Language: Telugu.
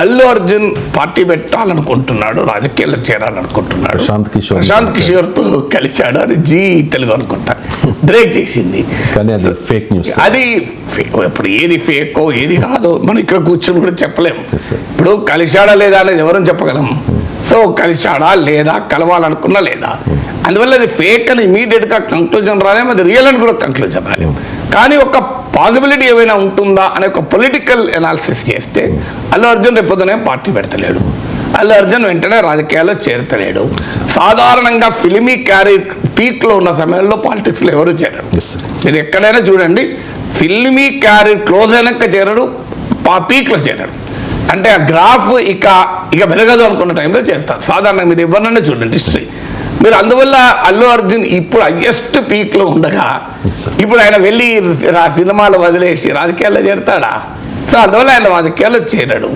అల్లు అర్జున్ పార్టీ పెట్టాలనుకుంటున్నాడు, రాజకీయాల్లో చేరాలనుకుంటున్నాడు, ప్రశాంత్ కిషోర్తో కలిశాడు అని జీ తెలుగు అనుకుంటా బ్రేక్ చేసింది. కానీ అది ఫేక్ న్యూస్. అది ఇప్పుడు ఏది ఫేకో ఏది కాదో మనం ఇక్కడ కూర్చొని కూడా చెప్పలేము. ఇప్పుడు కలిశాడా లేదా అనేది ఎవరని చెప్పగలం. సో కలిశాడా లేదా, కలవాలనుకున్నా లేదా, అందువల్ల అది ఫేక్ అని ఇమీడియట్గా కంక్లూజన్ రాలేము, అది రియల్ అని కూడా కంక్లూజన్ రాలేము. కానీ ఒక పాసిబిలిటీ ఏమైనా ఉంటుందా అనే ఒక పొలిటికల్ అనాలిసిస్ చేస్తే అల్లు అర్జున్ రేపొద్దునే పార్టీ పెడతలేడు, అల్లు అర్జున్ వెంటనే రాజకీయాల్లో చేరతలేడు. సాధారణంగా ఫిలిమీ క్యారీర్ పీక్లో ఉన్న సమయంలో పాలిటిక్స్లో ఎవరు చేరరు. మీరు ఎక్కడైనా చూడండి, ఫిల్మీ క్యారీర్ క్లోజ్ అయినాక చేరడు, పీక్లో చేరడు. అంటే ఆ గ్రాఫ్ ఇక పెరగదు అనుకున్న టైంలో చేరుతారు సాధారణంగా. మీరు ఎవరినైనా చూడండి హిస్టరీ. మీరు అందువల్ల అల్లు అర్జున్ ఇప్పుడు హైయెస్ట్ పీక్లో ఉండగా ఇప్పుడు ఆయన వెళ్ళి సినిమాలు వదిలేసి రాజకీయాల్లో చేరుతాడా? సో అందువల్ల ఆయన రాజకీయాల్లో చేరాడు.